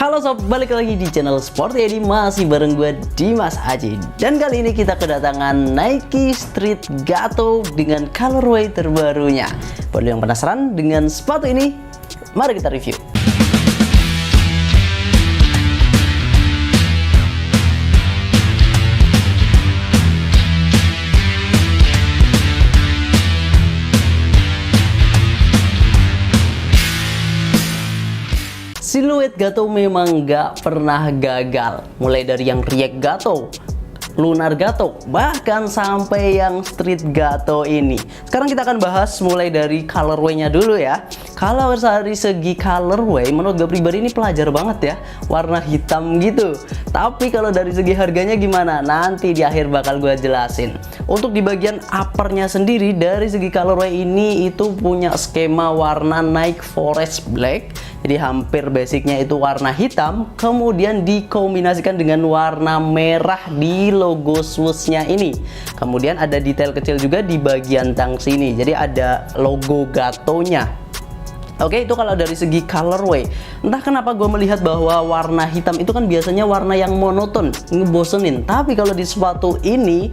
Halo sob, balik lagi di channel Sport Edi, masih bareng gue Dimas Aji. Dan kali ini kita kedatangan Nike Street Gato dengan colorway terbarunya. Buat yang penasaran dengan sepatu ini, mari kita review. Siluet Gato memang gak pernah gagal, mulai dari yang React Gato, Lunar Gato, bahkan sampai yang Street Gato ini. Sekarang kita akan bahas mulai dari colorway-nya dulu ya. Kalau dari segi colorway, menurut gue pribadi ini pelajar banget ya, warna hitam gitu. Tapi kalau dari segi harganya gimana? Nanti di akhir bakal gue jelasin. Untuk di bagian uppernya sendiri, dari segi colorway ini itu punya skema warna Nike Forest Black. Jadi hampir basicnya itu warna hitam, kemudian dikombinasikan dengan warna merah di logo swoosh-nya ini. Kemudian ada detail kecil juga di bagian tang sini, jadi ada logo Gato-nya. Oke, itu kalau dari segi colorway. Entah kenapa gue melihat bahwa warna hitam itu kan biasanya warna yang monoton, ngebosenin. Tapi kalau di sepatu ini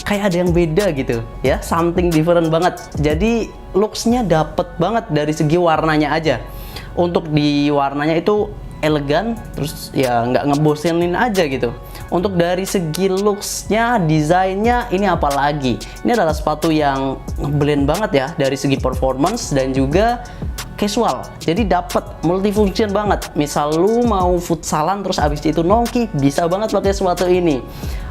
kayak ada yang beda gitu ya, something different banget. Jadi looks-nya dapet banget dari segi warnanya aja. Untuk di warnanya itu elegan, terus ya nggak ngebosenin aja gitu. Untuk dari segi looks-nya, desainnya, ini apalagi. Ini adalah sepatu yang blend banget ya dari segi performance dan juga casual. Jadi dapat multifunction banget. Misal lu mau futsalan terus abis itu nongki, bisa banget pakai sepatu ini.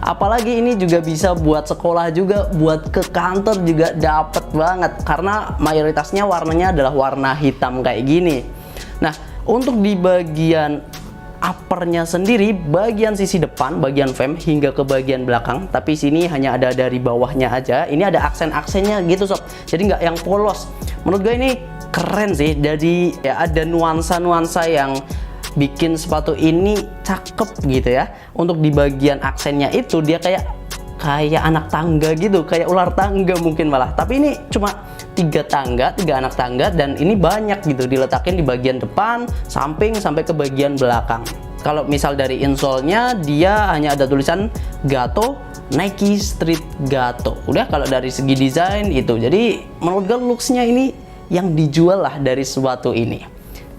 Apalagi ini juga bisa buat sekolah juga, buat ke kantor juga dapet banget. Karena mayoritasnya warnanya adalah warna hitam kayak gini. Nah, untuk di bagian uppernya sendiri, bagian sisi depan, bagian frame hingga ke bagian belakang, tapi sini hanya ada dari bawahnya aja. Ini ada aksen-aksennya gitu sob, jadi nggak yang polos. Menurut gue ini keren sih, jadi ya ada nuansa-nuansa yang bikin sepatu ini cakep gitu ya. Untuk di bagian aksennya itu dia kayak anak tangga gitu, kayak ular tangga mungkin malah. Tapi ini cuma tiga anak tangga, dan ini banyak gitu diletakin di bagian depan, samping, sampai ke bagian belakang. Kalau misal dari insole-nya, dia hanya ada tulisan Gato, Nike Street Gato. Udah, kalau dari segi desain itu. Jadi menurut gue looks-nya ini yang dijual lah dari sepatu ini.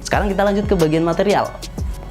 Sekarang kita lanjut ke bagian material.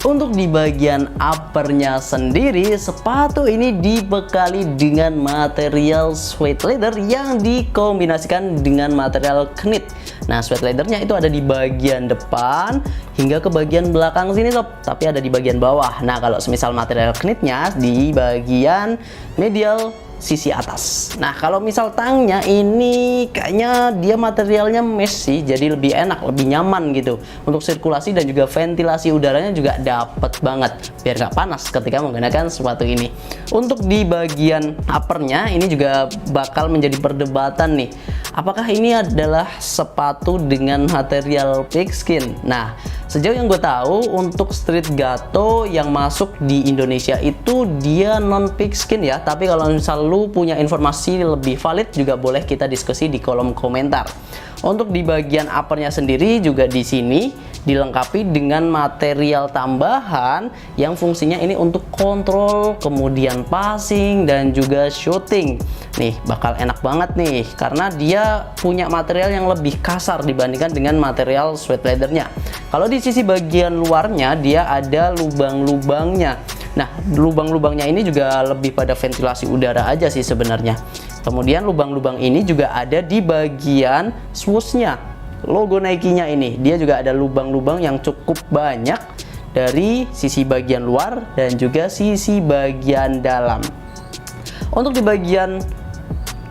Untuk di bagian uppernya sendiri, sepatu ini dibekali dengan material suede leather yang dikombinasikan dengan material knit. Nah, suede leathernya itu ada di bagian depan hingga ke bagian belakang sini sob, tapi ada di bagian bawah. Nah, kalau semisal material knitnya di bagian medial sisi atas. Nah, kalau misal tangnya ini kayaknya dia materialnya mesh sih, jadi lebih enak, lebih nyaman gitu. Untuk sirkulasi dan juga ventilasi udaranya juga dapet banget, biar nggak panas ketika menggunakan sepatu ini. Untuk di bagian uppernya ini juga bakal menjadi perdebatan nih. Apakah ini adalah sepatu dengan material pigskin? Nah, sejauh yang gue tahu untuk Street Gato yang masuk di Indonesia itu dia non pigskin ya. Tapi kalau misal lu punya informasi lebih valid juga boleh kita diskusi di kolom komentar. Untuk di bagian uppernya sendiri juga di sini dilengkapi dengan material tambahan yang fungsinya ini untuk kontrol, kemudian passing dan juga shooting. Nih bakal enak banget nih karena dia punya material yang lebih kasar dibandingkan dengan material suede leathernya. Kalau di sisi bagian luarnya dia ada lubang-lubangnya. Nah, lubang-lubangnya ini juga lebih pada ventilasi udara aja sih sebenarnya. Kemudian lubang-lubang ini juga ada di bagian swoosh-nya. Logo Nike-nya ini, dia juga ada lubang-lubang yang cukup banyak dari sisi bagian luar dan juga sisi bagian dalam. Untuk di bagian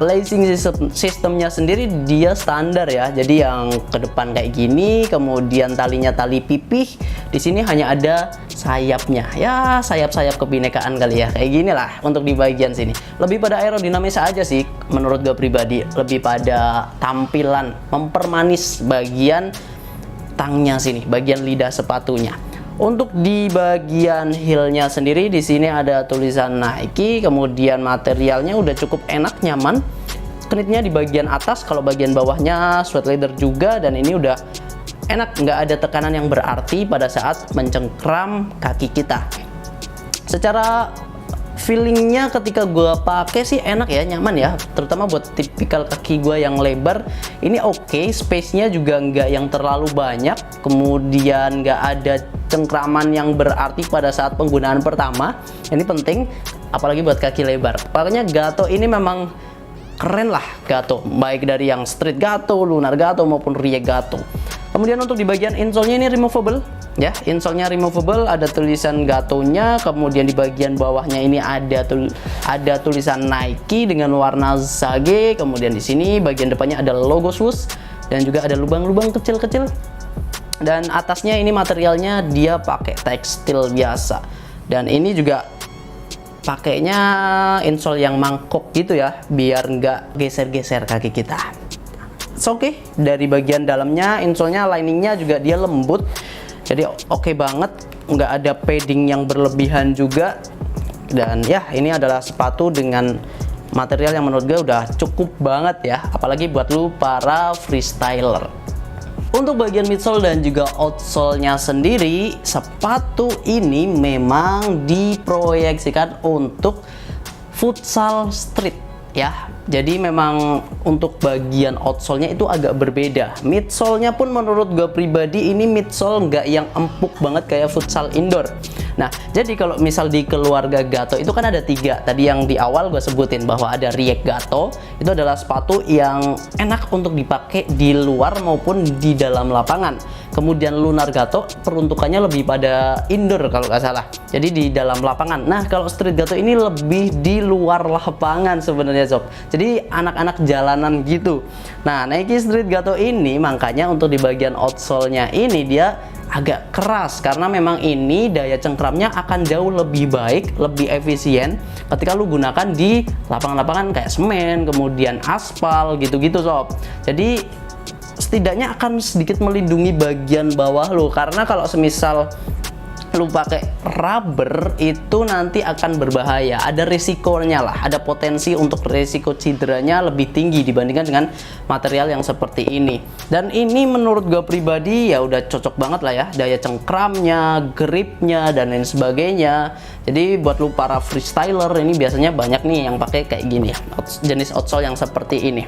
lacing sistemnya sendiri dia standar ya, jadi yang ke depan kayak gini, kemudian talinya tali pipih. Di sini hanya ada sayapnya ya, sayap-sayap kebinekaan kali ya, kayak gini lah. Untuk di bagian sini lebih pada aerodinamis aja sih menurut gue pribadi, lebih pada tampilan, mempermanis bagian tangnya sini, bagian lidah sepatunya. Untuk di bagian heelnya sendiri di sini ada tulisan Nike, kemudian materialnya udah cukup enak, nyaman. Knitnya di bagian atas, kalau bagian bawahnya suede leather juga, dan ini udah enak, nggak ada tekanan yang berarti pada saat mencengkram kaki kita. Secara feelingnya ketika gue pakai sih enak ya, nyaman ya, terutama buat tipikal kaki gue yang lebar. Ini oke, space-nya juga nggak yang terlalu banyak, kemudian nggak ada cengkraman yang berarti pada saat penggunaan pertama. Ini penting, apalagi buat kaki lebar. Makanya Gato ini memang keren lah, Gato, baik dari yang Street Gato, Lunar Gato maupun React Gato. Kemudian untuk di bagian insole-nya ini removable ya, insole-nya removable, ada tulisan Gato-nya, kemudian di bagian bawahnya ini ada tulisan Nike dengan warna sage, kemudian di sini bagian depannya ada logo swoosh dan juga ada lubang-lubang kecil-kecil. Dan atasnya ini materialnya dia pakai tekstil biasa, dan ini juga pakainya insole yang mangkok gitu ya, biar nggak geser-geser kaki kita. Oke, dari bagian dalamnya insole-nya, liningnya juga dia lembut, jadi oke banget, nggak ada padding yang berlebihan juga. Dan ya, ini adalah sepatu dengan material yang menurut gue udah cukup banget ya, apalagi buat lu para freestyler. Untuk bagian midsole dan juga outsole-nya sendiri, sepatu ini memang diproyeksikan untuk futsal street ya. Jadi memang untuk bagian outsole-nya itu agak berbeda. Midsole-nya pun menurut gue pribadi ini midsole nggak yang empuk banget kayak futsal indoor. Nah, jadi kalau misal di keluarga Gato itu kan ada 3. Tadi yang di awal gue sebutin bahwa ada React Gato, itu adalah sepatu yang enak untuk dipakai di luar maupun di dalam lapangan. Kemudian Lunar Gato peruntukannya lebih pada indoor kalau nggak salah, jadi di dalam lapangan. Nah, kalau Street Gato ini lebih di luar lapangan sebenarnya sob, jadi anak-anak jalanan gitu. Nah, Nike Street Gato ini makanya untuk di bagian outsole-nya ini dia agak keras, karena memang ini daya cengkramnya akan jauh lebih baik, lebih efisien ketika lu gunakan di lapangan-lapangan kayak semen, kemudian aspal gitu-gitu sob. Jadi setidaknya akan sedikit melindungi bagian bawah lu, karena kalau semisal lu pakai rubber itu nanti akan berbahaya, ada risikonya lah, ada potensi untuk risiko cederanya lebih tinggi dibandingkan dengan material yang seperti ini. Dan ini menurut gue pribadi ya udah cocok banget lah ya, daya cengkramnya, gripnya dan lain sebagainya. Jadi buat lu para freestyler ini biasanya banyak nih yang pakai kayak gini ya, jenis outsole yang seperti ini.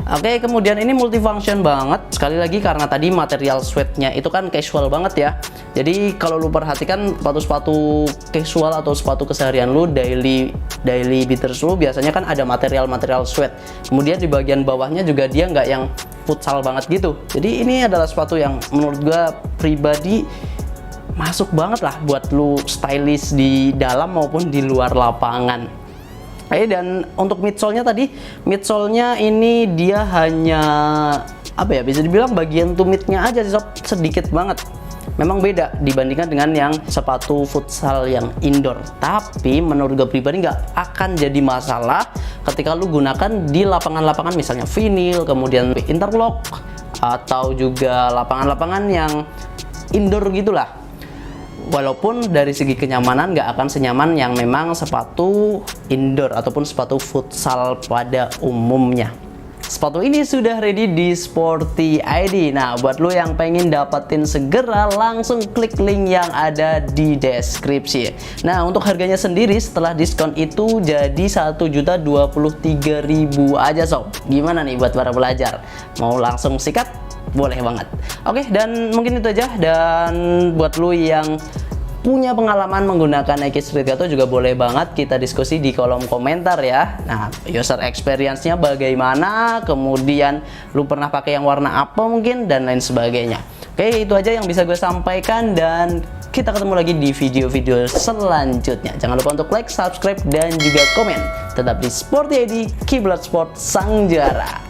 Oke, kemudian ini multifunction banget. Sekali lagi karena tadi material sweatnya itu kan casual banget ya. Jadi kalau lu perhatikan sepatu-sepatu casual atau sepatu keseharian lu, daily beaters lu biasanya kan ada material sweat. Kemudian di bagian bawahnya juga dia nggak yang futsal banget gitu. Jadi ini adalah sepatu yang menurut gua pribadi masuk banget lah buat lu stylish di dalam maupun di luar lapangan. Dan untuk midsole-nya tadi, midsole-nya ini dia hanya apa ya, bisa dibilang bagian tumitnya aja sih sob, sedikit banget. Memang beda dibandingkan dengan yang sepatu futsal yang indoor. Tapi menurut gue pribadi nggak akan jadi masalah ketika lu gunakan di lapangan-lapangan misalnya vinil, kemudian interlock, atau juga lapangan-lapangan yang indoor gitulah. Walaupun dari segi kenyamanan nggak akan senyaman yang memang sepatu indoor ataupun sepatu futsal pada umumnya. Sepatu ini sudah ready di Sporty ID. Nah, buat lo yang pengen dapetin segera langsung klik link yang ada di deskripsi. Nah, untuk harganya sendiri setelah diskon itu jadi 1.023.000 aja sob. Gimana nih buat para pelajar? Mau langsung sikat? Boleh banget. Oke, dan mungkin itu aja. Dan buat lo yang punya pengalaman menggunakan Nike Street Gato juga boleh banget kita diskusi di kolom komentar ya. Nah, user experience-nya bagaimana, kemudian lu pernah pakai yang warna apa mungkin, dan lain sebagainya. Oke, itu aja yang bisa gue sampaikan, dan kita ketemu lagi di video-video selanjutnya. Jangan lupa untuk like, subscribe, dan juga komen. Tetap di Sporty ID, Kiblat Sport Sang Juara.